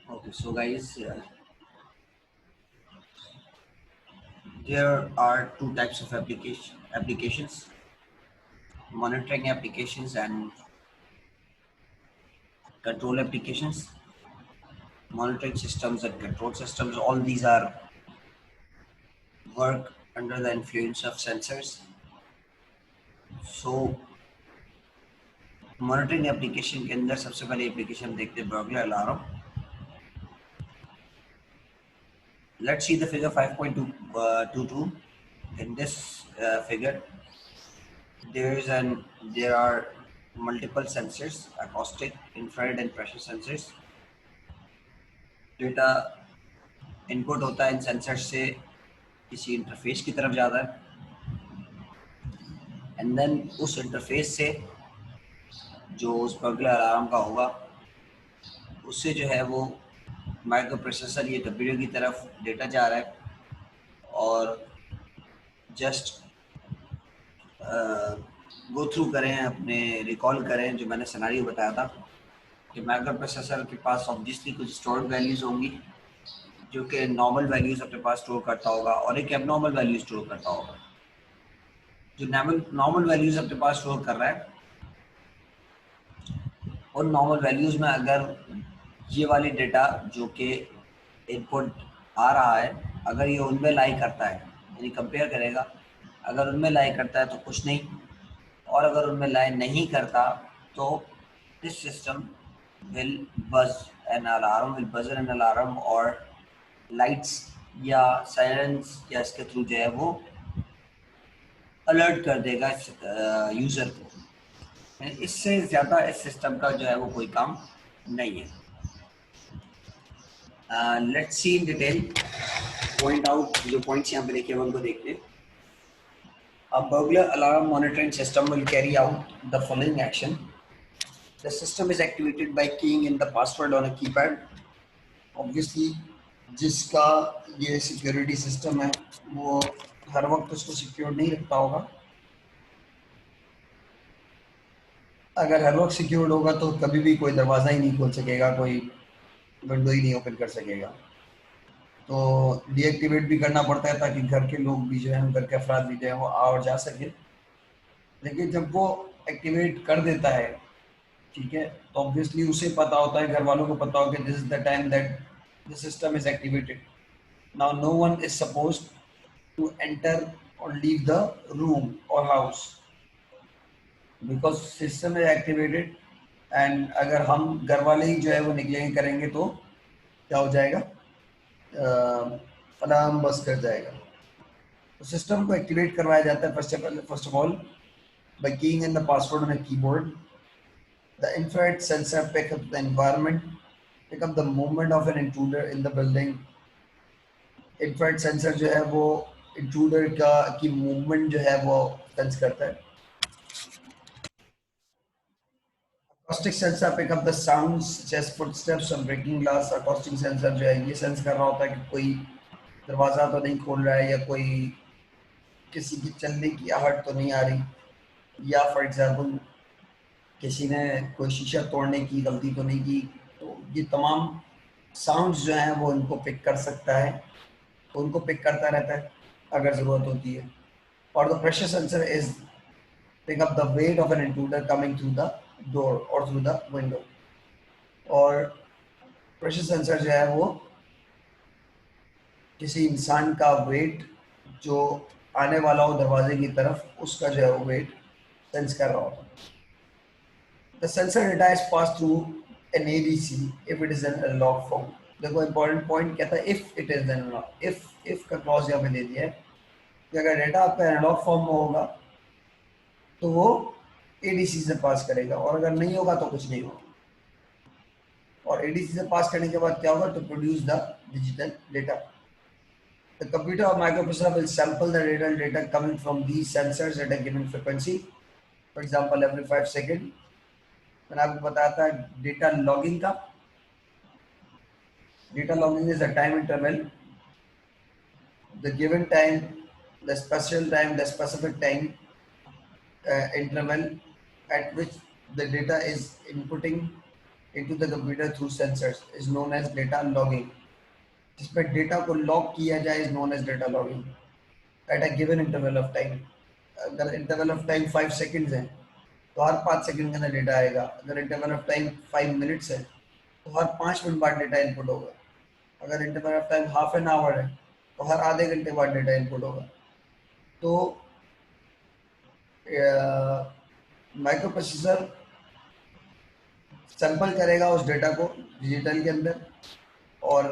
Okay, so guys, there are two types of applications: monitoring applications and control applications. Monitoring systems and control systems, all these are work under the influence of sensors. So monitoring application के अंदर सबसे पहले application देखते हैं burglar alarm. Let's see the figure 5.22. In this figure, there are multiple sensors: acoustic, infrared, and pressure sensors. Data input होता है इन sensor से किसी इंटरफेस की तरफ जाता है, एंड देन उस इंटरफेस से जो उस बर्गलर अलार्म का होगा उससे जो है वो माइक्रो प्रोसेसर ये कंप्यूटर की तरफ डेटा जा रहा है और जस्ट गो थ्रू करें, अपने रिकॉल करें जो मैंने सिनेरियो बताया था कि माइक्रो प्रोसेसर के पास ऑब्वियसली कुछ स्टोर्ड वैल्यूज़ होंगी जो कि नॉर्मल वैल्यूज़ अपने पास स्टोर करता होगा और एक एबनॉर्मल वैल्यू स्टोर करता होगा. जो नॉर्मल वैल्यूज़ अपने पास स्टोर कर रहा है उन नॉर्मल वैल्यूज़ में अगर ये वाली डेटा जो कि इनपुट आ रहा है अगर ये उनमें लाई करता है, यानी कंपेयर करेगा, अगर उनमें लाई करता है तो कुछ नहीं, और अगर उनमें लाई नहीं करता तो this system will buzz will buzz an alarm और लाइट्स या साइरेंस या इसके थ्रू जो है वो अलर्ट कर देगा यूज़र को. इससे ज़्यादा इस सिस्टम का जो है वो कोई काम नहीं है. Let's see in detail, point out जो पॉइंट्स यहाँ पे लिखे हैं उनको देखते हैं. A burglar alarm monitoring system will carry out the following action. The system is activated by keying in the password on a keypad. Obviously, जिसका ये सिक्योरिटी सिस्टम है वो हर वक्त उसको सिक्योर नहीं रखता होगा. अगर हर वक्त सिक्योर होगा तो कभी भी कोई दरवाज़ा ही नहीं खोल सकेगा, कोई विंडो ही नहीं ओपन कर सकेगा. तो डीएक्टिवेट भी करना पड़ता है ताकि घर के लोग भी जो है, घर के अफराद भी जो है वो आ और जा सके. लेकिन जब वो एक्टिवेट कर देता है, ठीक है, तो ऑब्वियसली उसे पता होता है, घर वालों को पता होगा कि this is the time that the system is activated. Now no one is supposed to enter और लीव द रूम और house because system is activated. And अगर हम घर वाले ही जो है वो निकलेंगे करेंगे तो क्या हो जाएगा, अलार्म बस कर जाएगा. तो सिस्टम को एक्टिवेट करवाया जाता है first of all by keying in the password on a keyboard. The infrared sensor pick up the environment, pick up the movement of an intruder in the building. Infrared sensor जो है वो intruder की movement जो है वो sense करता है. Acoustic sensor pick up the sounds such as footsteps or breaking glass. Acoustic sensor जो है ये sense कर रहा होता है कि कोई दरवाजा तो नहीं खोल रहा है या कोई किसी की चलने की आहट तो नहीं आ रही, या फॉर एग्जाम्पल किसी ने कोई शीशा तोड़ने की गलती तो नहीं की. तो ये तमाम साउंड्स जो हैं वो इनको पिक कर सकता है, तो उनको पिक करता रहता है अगर ज़रूरत होती है. और the pressure sensor is pick up the weight of an intruder coming through the door और थ्रू द विंडो. और प्रेशर सेंसर जो है वो किसी इंसान का वेट जो आने वाला हो दरवाजे की तरफ उसका जो है वो वेट सेंस कर रहा होता है. The sensor data is passed through an ADC if it is an analog form. देखो important point कहता है if it is an analog, if का clause यहाँ पे दे दिया है कि अगर डेटा आपका एनालॉग फॉर्म में होगा तो वो ADC से पास करेगा और अगर नहीं होगा तो कुछ नहीं होगा. और ADC से पास करने के बाद क्या होगा, to produce the digital data. The computer or microprocessor will sample the digital data coming from these sensors at a given frequency. For example, every 5 seconds. मैंने आपको बताया था डेटा लॉगिंग का. Data logging is a time interval, the given time, the special time, the specific time interval at which the data is inputting into the computer through sensors is known as data logging. जिसमें data को log किया जाए is known as data logging at a given interval of time. अगर interval of time 5 seconds है तो हर 5 second के अंदर data आएगा. अगर इंटरवल ऑफ टाइम 5 मिनट्स है तो हर 5 मिनट बाद डेटा इनपुट होगा. अगर interval of time half an our है तो हर आधे घंटे बाद डेटा इनपुट होगा. तो माइक्रो प्रोसेसर सैंपल करेगा उस डेटा को डिजिटल के अंदर और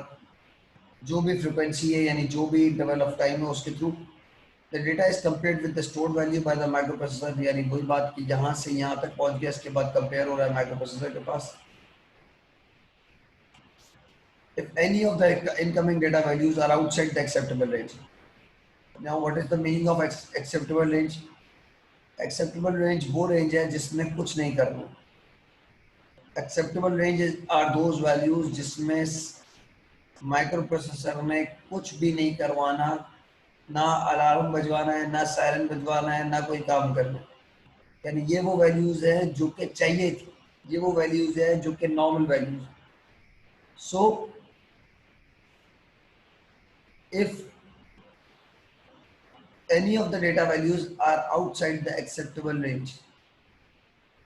जो भी फ्रिक्वेंसी है यानी जो भी इंटरवल ऑफ टाइम है उसके through the data is compared with the stored value by the micro processor. यानी वही बात कि जहाँ से यहाँ तक पहुँच गया इसके बाद कंपेयर हो रहा है माइक्रो प्रोसेसर के पास. If any of the incoming data values are outside the acceptable range. Now what is the meaning of acceptable range? Acceptable range वो range है जिसमें कुछ नहीं करना. Acceptable ranges are those values जिसमें माइक्रो प्रोसेसर में कुछ भी नहीं करवाना, ना अलार्म बजवाना है, ना सायरन बजवाना है, ना कोई काम करना. यानी ये वो वैल्यूज है जो कि चाहिए थी, ये वो वैल्यूज है जो कि normal values. So if any of the data values are outside the acceptable range,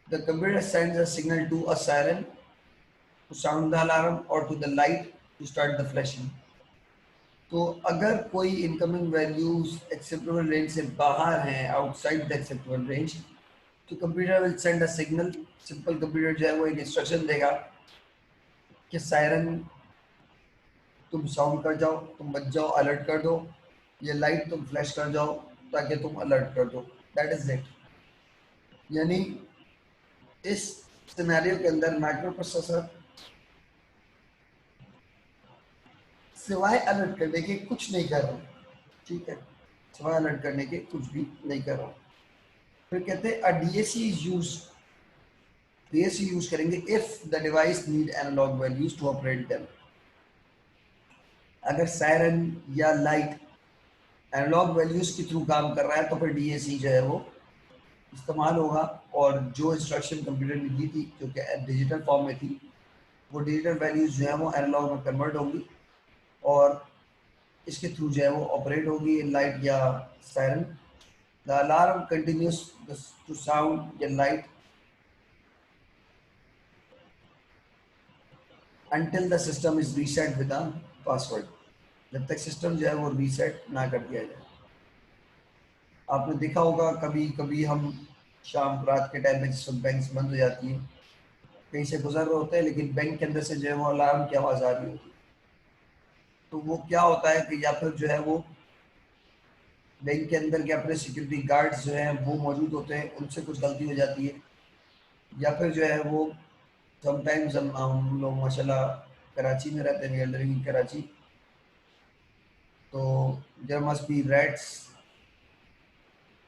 the computer sends a signal to a siren to sound the alarm or to the light to start the flashing. तो अगर कोई incoming values acceptable range से बाहर हैं, outside the acceptable range, तो computer will send a signal. Simple computer जो है वो एक इंस्ट्रक्शन देगा कि सायरन तुम साउंड कर जाओ, तुम बच जाओ, अलर्ट कर दो, ये लाइट तुम फ्लैश कर जाओ ताकि तुम अलर्ट कर दो. That is it. यानी इस सिनेरियो के अंदर माइक्रो प्रोसेसर सिवाय अलर्ट करने के कुछ नहीं कर रहा. ठीक है, सिवाय अलर्ट करने के कुछ भी नहीं कर रहा. फिर कहते हैं a DAC is use. DAC use करेंगे if the device need analog values to operate them. अगर सायरन या लाइट एनालॉग वैल्यूज के थ्रू काम कर रहा है तो फिर डीएसी जो है वो इस्तेमाल होगा. और जो इंस्ट्रक्शन कंप्यूटर ने दी थी जो कि डिजिटल फॉर्म में थी, वो डिजिटल वैल्यूज जो है वो एनालॉग में कन्वर्ट होंगी और इसके थ्रू जो है वो ऑपरेट होगी लाइट या siren. The alarm continues to sound या light until the system is reset with a password. जब तक सिस्टम जो है वो रीसेट ना कर दिया जाए. आपने देखा होगा कभी कभी हम शाम रात के टाइम में जिस वक्त बैंक बंद हो जाती है, कहीं से गुजर रहे होते हैं लेकिन बैंक के अंदर से जो है वो अलार्म की आवाज़ आ रही होती है. तो वो क्या होता है कि या फिर जो है वो बैंक के अंदर के अपने सिक्योरिटी गार्ड्स जो हैं वो मौजूद होते हैं, उनसे कुछ गलती हो जाती है. या फिर जो है वो समटाइम्स हम लोग माशाल्लाह कराची में रहते हैं, नियर लिविंग कराची, तो देयर मस्ट बी रैट्स.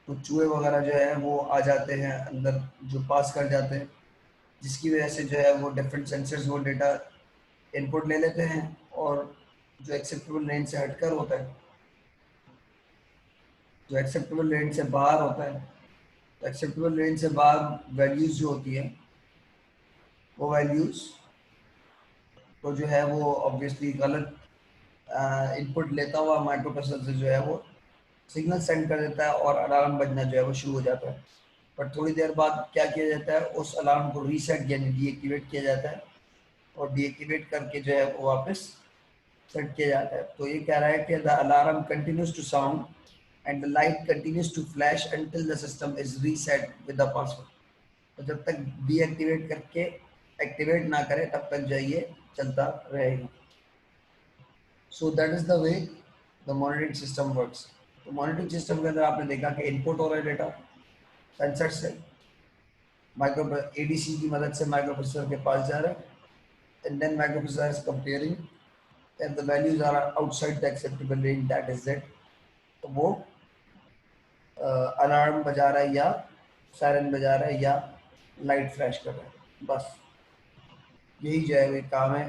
तो चूहे वगैरह जो है वो आ जाते हैं अंदर, जो पास कर जाते हैं, जिसकी वजह से जो है वो डिफरेंट सेंसर्स वो डेटा इनपुट ले लेते हैं और जो एक्सेप्टेबल रेंज से हटकर होता है, जो एक्सेप्टेबल रेंज से बाहर होता है, तो एक्सेप्टेबल रेंज से बाहर वैल्यूज़ जो होती हैं वो वैल्यूज़ तो जो है वो ऑब्वियसली गलत इनपुट लेता हुआ माइक्रो प्रोसेसर से जो है वो सिग्नल सेंड कर देता है और अलार्म बजना जो है वो शुरू हो जाता है. पर थोड़ी देर बाद क्या किया जाता है, उस अलार्म को रीसेट यानी डीएक्टिवेट किया जाता है और डीएक्टिवेट करके जो है वो वापस सेट किया जाता है. तो ये कह रहा है कि the alarm continues to sound and the light continues to flash until the system is reset with the password. तो जब तक डीएक्टिवेट करके एक्टिवेट ना करे तब तक जो ये चलता रहेगा. So that is the way the monitoring system works. तो मॉनिटरिंग सिस्टम के अंदर आपने देखा कि इनपुट हो रहा है डेटा सेंसर से, माइक्रो एडीसी की मदद से माइक्रो प्रोसेसर के पास जा रहा है, and then microprocessor is comparing and the values are outside the acceptable range, that is it. तो वो अलार्म बजा रहा है या सायरन बजा रहा है या लाइट फ्लैश कर रहा है, बस यही जो है वो काम है.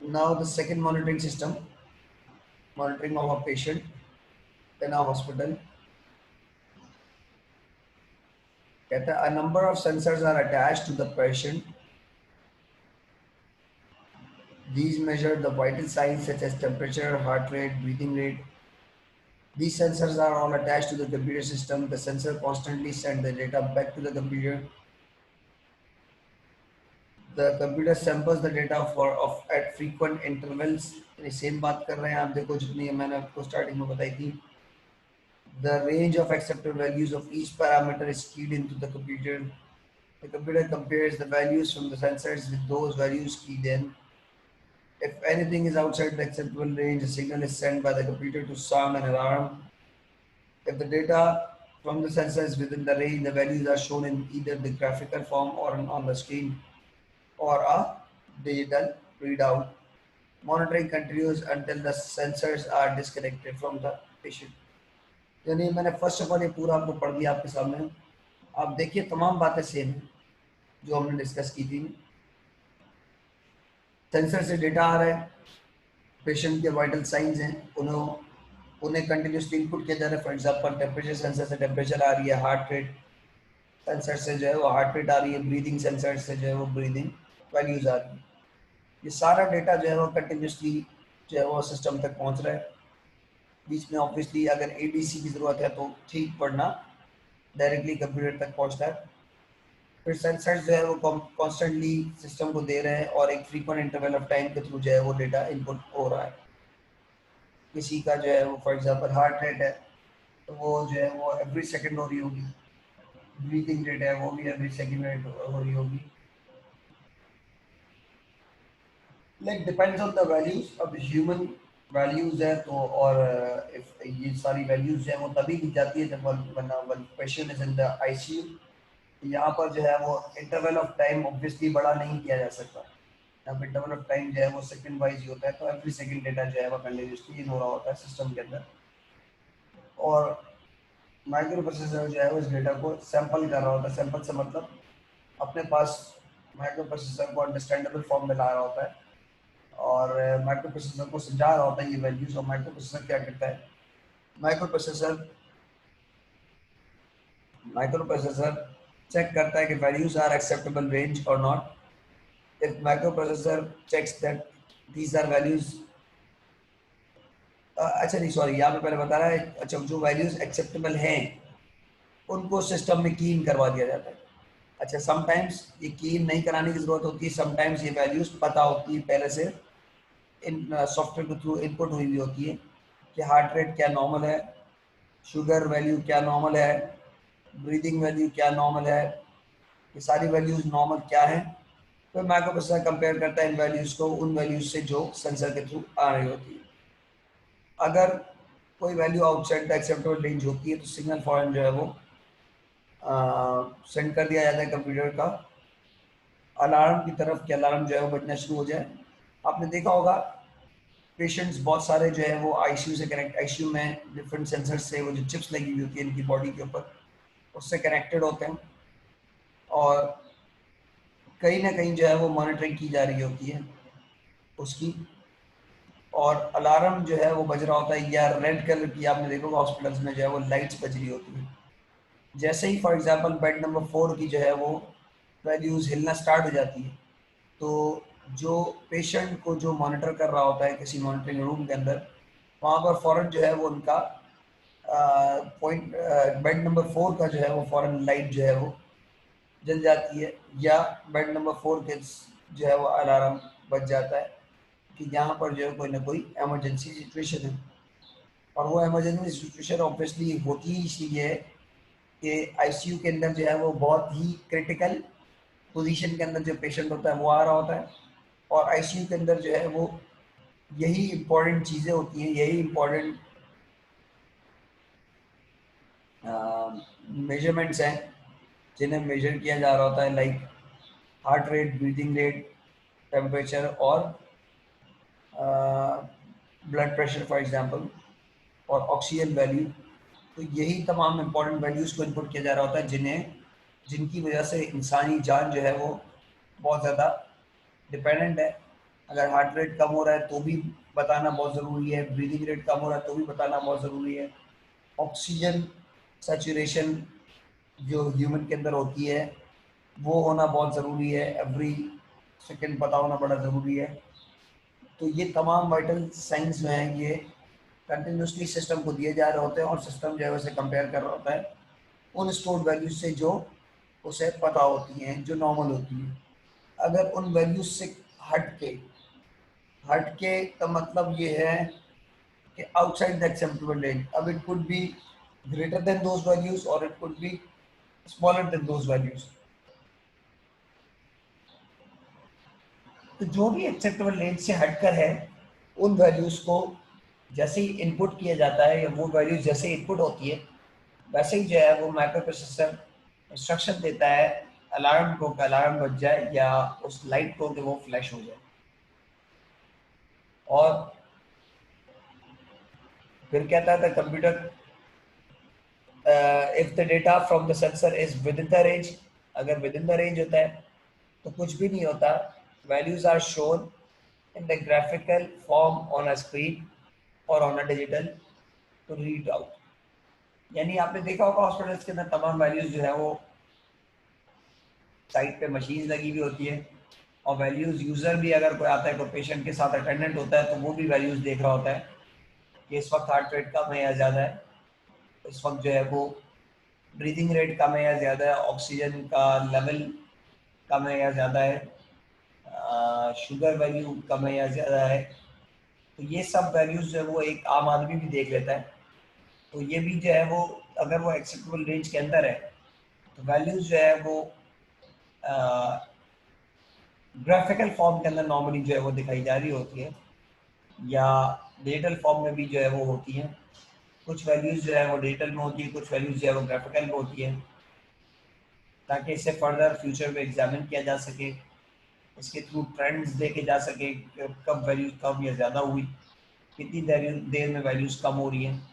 Now the second monitoring system, monitoring of a patient in a hospital. कहता है a number of sensors are attached to the patient. These measure the vital signs such as temperature, heart rate, breathing rate. These sensors are all attached to the computer system. The sensor constantly send the data back to the computer. The computer samples the data for of at frequent intervals. ये same बात कर रहे हैं आप देखो जितनी मैंने आपको स्टार्टिंग में बताई थी. The range of accepted values of each parameter is keyed into the computer. The computer compares the values from the sensors with those values keyed in. If anything is outside the acceptable range, a signal is sent by the computer to sound an alarm. If the data from the sensor is within the range, the values are shown in either the graphical form or on the screen or a digital readout. Monitoring continues until the sensors are disconnected from the patient. यानी मैंने first of all ये पूरा आपको पढ़ दिया आपके सामने. आप देखिए तमाम बातें सेम हैं जो हमने डिस्कस की थी. सेंसर से डेटा आ रहा है, पेशेंट के वाइटल साइंस हैं, उन्हें कंटिन्यूसली इनपुट किया जा रहा है. फॉर एग्जांपल टेम्परेचर सेंसर से टेम्परेचर आ रही है, हार्ट रेट सेंसर से जो है वो हार्ट रेट आ रही है, ब्रीदिंग सेंसर से जो है वो ब्रीदिंग वैल्यूज आ रही है. ये सारा डेटा जो है वो कंटिन्यूसली जो है वो सिस्टम तक पहुंच रहा है. बीच में ऑब्वियसली अगर एडीसी की ज़रूरत है तो ठीक पढ़ना डायरेक्टली कंप्यूटर तक पहुंचता है. फिर सेंसर्स जो है वो कॉन्स्टेंटली सिस्टम को दे रहे हैं और एक फ्रीक्वेंट इंटरवल ऑफ टाइम के थ्रू जो है वो डेटा इनपुट हो रहा है. किसी का जो है वो फॉर एग्जांपल हार्ट रेट है तो वो जो है वो एवरी सेकंड हो रही होगी. ब्रीथिंग रेट है वो भी एवरी सेकंड रेट हो रही होगी. Like depends on the values. अब ह्यूमन वैल्यूज है तो और if ये सारी वैल्यूज जो है वो तभी दी जाती है जब one patient is in the ICU. यहाँ पर जो है वो इंटरवल ऑफ टाइम ऑब्वियसली बड़ा नहीं किया जा सकता. यहाँ पे इंटरवल ऑफ टाइम जो है वो सेकंड वाइज ही होता है. तो एवरी सेकंड डेटा जो है वो कंटिन्यूसली इन हो रहा होता है सिस्टम के अंदर. और माइक्रो प्रोसेसर जो है वो इस डेटा को सैंपल कर रहा होता है. सैंपल से मतलब अपने पास माइक्रो प्रोसेसर को अंडरस्टैंडेबल फॉर्म में ला रहा होता है और माइक्रो प्रोसेसर को समझा रहा होता है ये वैल्यूज. और माइक्रो प्रोसेसर क्या करता है, माइक्रो प्रोसेसर चेक करता है कि वैल्यूज आर एक्सेप्टेबल रेंज और not. if microprocessor checks that these are values अच्छा नहीं सॉरी यहाँ पे पहले बता रहा है. अच्छा जो वैल्यूज एक्सेप्टेबल हैं उनको सिस्टम में कीन करवा दिया जाता है. अच्छा समटाइम्स ये कीन नहीं कराने की जरूरत होती है. समटाइम्स ये वैल्यूज पता होती है पहले से इन सॉफ्टवेयर के थ्रू इनपुट हुई हुई होती है कि हार्ट रेट क्या नॉर्मल है, शुगर वैल्यू क्या नॉर्मल है, ब्रीदिंग वैल्यू क्या नॉर्मल है. ये सारी वैल्यूज नॉर्मल क्या है. फिर माइक्रो प्रोसेसर कंपेयर करता है इन वैल्यूज को उन वैल्यूज से जो सेंसर के थ्रू आ रही होती है. अगर कोई value outside the acceptable range होती है तो सिग्नल फॉरन जो है वो सेंड कर दिया जाता है कंप्यूटर का अलार्म की तरफ कि अलार्म जो है वो बजना शुरू हो जाए. आपने देखा होगा पेशेंट्स बहुत सारे जो है वो आईसीयू से कनेक्ट, आईसीयू में डिफरेंट सेंसर्स से वो जो चिप्स लगी हुई होती है इनकी बॉडी के ऊपर उससे कनेक्टेड होते हैं और कहीं ना कहीं जो है वो मॉनिटरिंग की जा रही होती है उसकी. और अलार्म जो है वो बज रहा होता है या रेड कलर की आपने देखा होगा हॉस्पिटल्स में जो है वो लाइट्स बज रही होती है. जैसे ही फॉर एग्जांपल बेड नंबर 4 की जो है वो वैल्यूज हिलना स्टार्ट हो जाती है तो जो पेशेंट को जो मॉनिटर कर रहा होता है किसी मॉनिटरिंग रूम के अंदर वहाँ पर फ़ौरन जो है वो उनका पॉइंट बेड नंबर 4 का जो है वो फ़ौरन लाइट जो है वो जल जाती है या बेड नंबर 4 के जो है वो अलार्म बज जाता है कि यहाँ पर जो है कोई ना कोई इमरजेंसी सिचुएशन है. और वो इमरजेंसी सिचुएशन ऑब्वियसली होती ही इसीलिए है कि आईसीयू के अंदर जो है वो बहुत ही क्रिटिकल पोजीशन के अंदर जो पेशेंट होता है वो आ रहा होता है. और आईसीयू के अंदर जो है वो यही इम्पोर्टेंट चीज़ें होती हैं, यही इम्पोर्टेंट मेजरमेंट्स हैं जिन्हें मेजर किया जा रहा होता है. Like heart rate, breathing rate, temperature और ब्लड प्रेशर फॉर एग्जांपल और ऑक्सीजन वैल्यू. तो यही तमाम इम्पोर्टेंट वैल्यूज़ को इनपुट किया जा रहा होता है जिनकी वजह से इंसानी जान जो है वो बहुत ज़्यादा डिपेंडेंट है. अगर हार्ट रेट कम हो रहा है तो भी बताना बहुत ज़रूरी है, ब्रीदिंग रेट कम हो रहा है तो भी बताना बहुत ज़रूरी है, ऑक्सीजन सैचुरेशन जो ह्यूमन के अंदर होती है वो होना बहुत ज़रूरी है, एवरी सेकंड पता होना बड़ा ज़रूरी है। तो ये तमाम वाइटल साइंस जो हैं ये कंटिन्यूसली सिस्टम को दिए जा रहे होते हैं और सिस्टम जो है वैसे कंपेयर कर रहा होता है उन स्टोर्ड वैल्यूज से जो उसे पता होती हैं, जो नॉर्मल होती हैं। अगर उन वैल्यूज से हट के हट के का मतलब ये है कि आउटसाइड द एक्सेप्टेबल रेंज, अब it could be greater than those values और it could be smaller than those values. तो जो भी एक्सेप्टेबल रेंज से हटकर है उन वैल्यूज को जैसे ही इनपुट किया जाता है या वो वैल्यूज जैसे इनपुट होती है वैसे ही जो है वो माइक्रो प्रोसेसर इंस्ट्रक्शन देता है अलार्म को कि अलार्म बज जाए या उस लाइट को कि वो फ्लैश हो जाए। और फिर कहता है computer if the data from the sensor is within the range, अगर विद इन द रेंज होता है तो कुछ भी नहीं होता, values are shown in the graphical form on a screen और on a digital to read out. यानी आपने देखा होगा हॉस्पिटल्स के अंदर तमाम वैल्यूज जो है वो साइट पे मशीन लगी हुई होती है और वैल्यूज यूजर भी अगर कोई आता है कोई पेशेंट के साथ अटेंडेंट होता है तो वो भी वैल्यूज देख रहा होता है कि इस वक्त हार्ट रेट कम है या ज़्यादा है, इस वक्त जो है वो ब्रीदिंग रेट कम है या ज़्यादा है, ऑक्सीजन का लेवल कम है या ज़्यादा है, शुगर वैल्यू कम है या ज़्यादा है। तो ये सब वैल्यूज जो है वो एक आम आदमी भी देख लेता है। तो ये भी जो है वो अगर वो एक्सेप्टेबल रेंज के अंदर है तो वैल्यूज जो है वो ग्राफिकल फॉर्म के अंदर नॉर्मली जो है वो दिखाई जा रही होती है या डिजिटल फॉर्म में भी जो है वो होती हैं। कुछ वैल्यूज जो है वो डिजिटल में होती है, कुछ वैल्यूज जो है वो ग्राफिकल में होती है ताकि इसे फर्दर फ्यूचर में एग्जामिन किया जा सके, इसके थ्रू ट्रेंड्स देखे जा सके कि कब वैल्यूज कम या ज़्यादा हुई, कितनी देर में वैल्यूज कम हो रही हैं।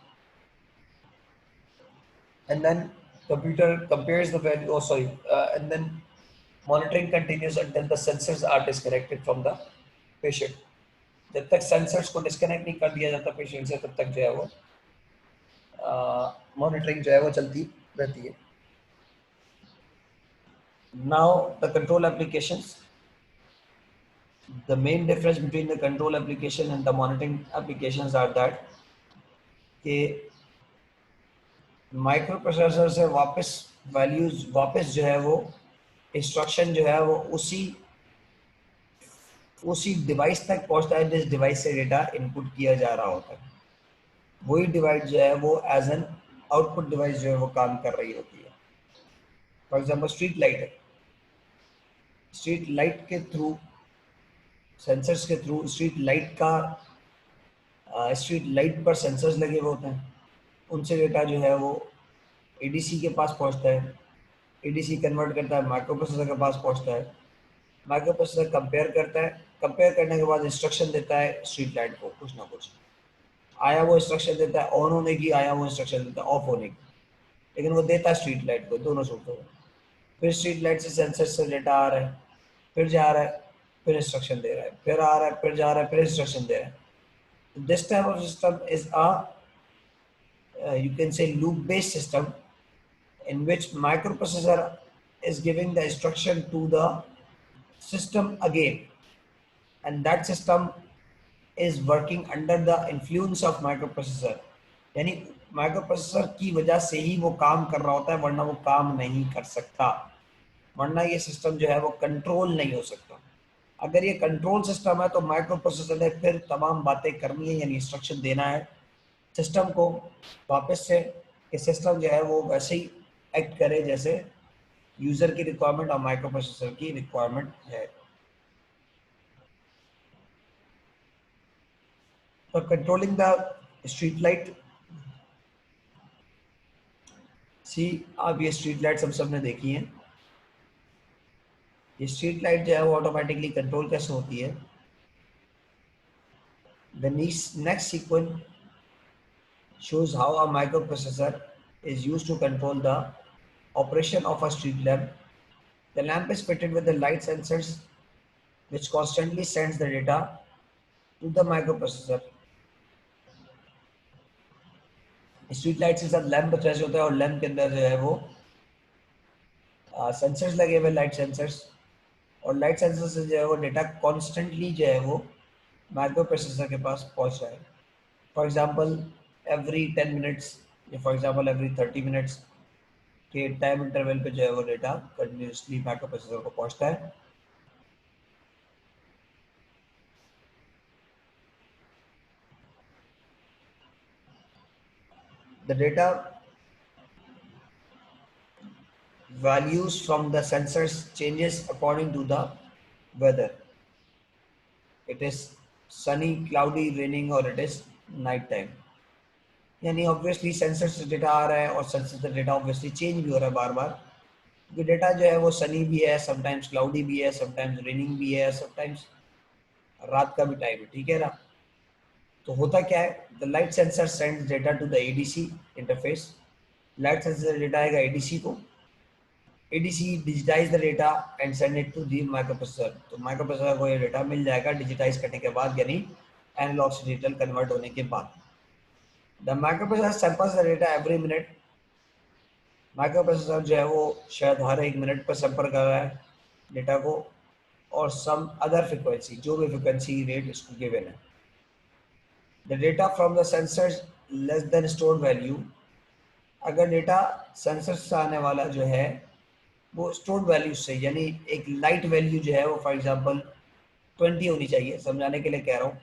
And then computer compares the value, oh sorry, and then monitoring continues until the sensors are disconnected from the patient। जब तक सेंसर्स को डिस्कनेक्ट नहीं कर दिया जाता पेशेंट से तब तक जो है वो मॉनिटरिंग जो है वो चलती रहती है। Now the control applications, the main difference between the control application and the monitoring applications are that कि माइक्रो प्रोसेसर से वापस वैल्यूज वापस जो है वो इंस्ट्रक्शन जो है वो उसी डिवाइस तक पहुंचता है जिस डिवाइस से डेटा इनपुट किया जा रहा होता है। वही डिवाइस जो है वो एज एन आउटपुट डिवाइस जो है वो काम कर रही होती है। फॉर एग्जांपल स्ट्रीट लाइट है, स्ट्रीट लाइट के थ्रू सेंसर्स के थ्रू स्ट्रीट लाइट पर सेंसर्स लगे हुए होते हैं, उनसे डेटा जो है वो एडीसी के पास पहुंचता है, एडीसी कन्वर्ट करता है माइक्रो प्रोसेसर के पास पहुंचता है, माइक्रो प्रोसेसर कंपेयर करता है, कंपेयर करने के बाद इंस्ट्रक्शन देता है स्ट्रीट लाइट को कुछ ना कुछ, आया वो इंस्ट्रक्शन देता है ऑन होने की, आया वो इंस्ट्रक्शन देता है ऑफ होने की, लेकिन वो देता है स्ट्रीट लाइट को दोनों सूरतों में। फिर स्ट्रीट लाइट से सेंसर से डेटा आ रहा है, फिर जा रहा है, फिर इंस्ट्रक्शन दे रहा है, फिर आ रहा है, फिर जा रहा है, फिर इंस्ट्रक्शन दे रहा है। This type of system is a you can say loop based system in which microprocessor is giving the instruction to the system again, and that system is working under the influence of microprocessor। यानी microprocessor की वजह से ही वो काम कर रहा होता है वरना वो काम नहीं कर सकता, वरना ये सिस्टम जो है वो कंट्रोल नहीं हो सकता। अगर ये कंट्रोल सिस्टम है तो माइक्रो प्रोसेसर ने फिर तमाम बातें करनी है, यानी इंस्ट्रक्शन देना है सिस्टम को वापस से कि सिस्टम जो है वो वैसे ही एक्ट करे जैसे यूजर की रिक्वायरमेंट और माइक्रो प्रोसेसर की रिक्वायरमेंट है। For controlling the street light, see आप ये स्ट्रीट लाइट सबने देखी है। ये स्ट्रीट लाइट जो है वो ऑटोमेटिकली कंट्रोल कैसे होती है। The next sequence shows how a microprocessor is used to control the operation of a street lamp। The lamp is fitted with the light sensors which constantly sends the data to the microprocessor। Street light के साथ lamp attach होता है और lamp के अंदर जो है वो सेंसर्स लगे हुए लाइट सेंसर्स, और लाइट सेंसर से जो है वो डेटा कॉन्स्टेंटली जो है वो माइक्रो प्रोसेसर के पास पहुंच रहा है। फॉर एग्जांपल एवरी 10 मिनट्स या फॉर एग्जांपल एवरी 30 मिनट्स के टाइम इंटरवल पे जो है वो डेटा कंटिन्यूसली माइक्रो प्रोसेसर को पहुंचता है। The data values from the sensors changes according to the weather. It is sunny, cloudy, raining or it is night time. यानी obviously sensor से डेटा आ रहा है और सेंसर से डेटा ऑब्वियसली चेंज भी हो रहा है बार बार, क्योंकि डेटा जो है वो सनी भी है, समटाइम्स क्लाउडी भी है, समटाइम्स रेनिंग भी है, समटाइम्स रात का भी टाइम है, ठीक है ना। तो होता क्या है, the light sensor sends data to the ADC interface. Light sensor data आएगा एडीसी को, ADC digitize the data and send it to the microprocessor। तो माइक्रोप्रोसेसर को ये डेटा मिल जाएगा डिजिटाइज करने के बाद, यानी एनालॉग से डिजिटल कन्वर्ट होने के बाद। The microprocessor samples the data every minute. Microprocessor जो है वो शायद हर एक मिनट पर सैंपल कर रहा है डेटा को, और सम अदर फ्रिक्वेंसी, जो भी फ्रिक्वेंसी रेट इसको गिवन है। The data from the sensors less than stored value. अगर डेटा सेंसर से आने वाला जो है वो स्टोर्ड वैल्यू से, यानी एक लाइट वैल्यू जो है वो फॉर एग्जांपल 20 होनी चाहिए, समझाने के लिए कह रहा हूँ,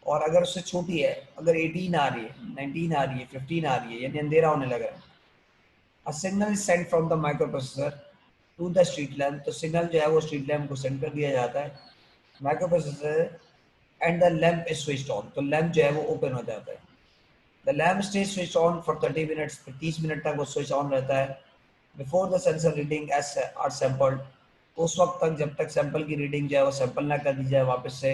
और अगर उससे छोटी है, अगर 18 आ रही है, 19 आ रही है, 15 आ रही है, यानी अंधेरा होने लगा है, a signal is sent from the microprocessor to the street lamp. तो सिग्नल जो है वो स्ट्रीट लैम्प को सेंड कर दिया जाता है microprocessor, and the lamp is switched on. तो लैम्प जो है वो ओपन हो जाता है। The lamp stay switch on for 30 minutes. 30 minute तक वो स्विच ऑन रहता है। Before the sensor reading as are sampled. उस वक्त तक जब तक सैंपल की रीडिंग जो है वो सैंपल ना कर दी जाए वापस से।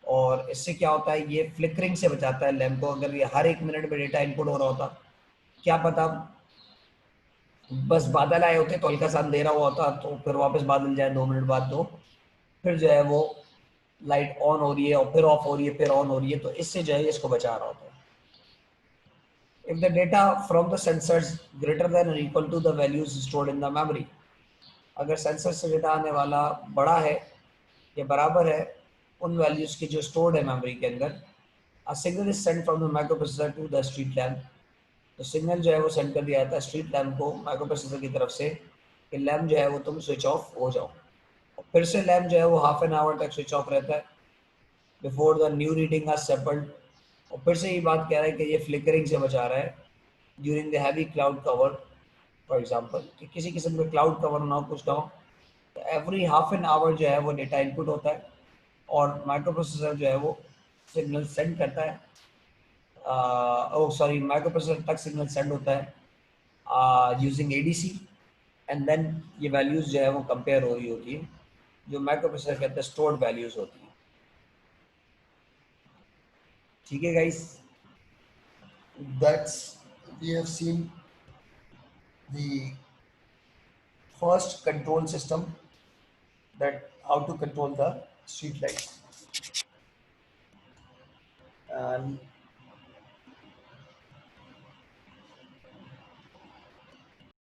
और इससे क्या होता है, ये फ्लिकरिंग से बचाता है लैम्प को। अगर ये हर एक मिनट में डेटा इनपुट हो रहा होता, क्या पता बस बादल आए होते तो हल्का सा अंधेरा हुआ होता, तो फिर वापस बादल जाए 2 मिनट बाद, तो फिर जो है वो लाइट ऑन हो रही है और फिर ऑफ हो रही है, फिर ऑन हो रही है, तो इससे जो है इसको बचा रहा होता है। If the data from the sensors greater than or equal to the values stored in the memory। अगर सेंसर से डेटा आने वाला बड़ा है या बराबर है उन वैल्यूज की जो स्टोर्ड है मेमोरी के अंदर, a signal is send from the microprocessor to the street lamp. तो सिग्नल जो है वो सेंड कर दिया जाता है स्ट्रीट लैम्प को माइक्रोप्रोसेसर की तरफ से कि लैम्प जो है वो तुम स्विच ऑफ हो जाओ। और फिर से लैम्प जो है वो हाफ एन आवर तक स्विच ऑफ रहता है before the new reading are sampled. और फिर से ये बात कह रहा है कि ये फ्लिकरिंग से बचा रहा है during the heavy cloud cover. For example कि किसी किस्म का क्लाउड कवर ना हो, कुछ ना हो, तो एवरी हाफ एन आवर जो है वो डेटा इनपुट होता है और माइक्रो प्रोसेसर जो है वो सिग्नल सेंड करता है। ओ सॉरी, माइक्रो प्रोसेसर तक सिग्नल सेंड होता है यूजिंग एडीसी, एंड देन ये वैल्यूज जो है वो कंपेयर हो रही होती है, जो माइक्रो प्रोसेसर के अंदर स्टोर्ड वैल्यूज होती है। ठीक है guys, that's we have seen the first control system, that how to control the street lights, and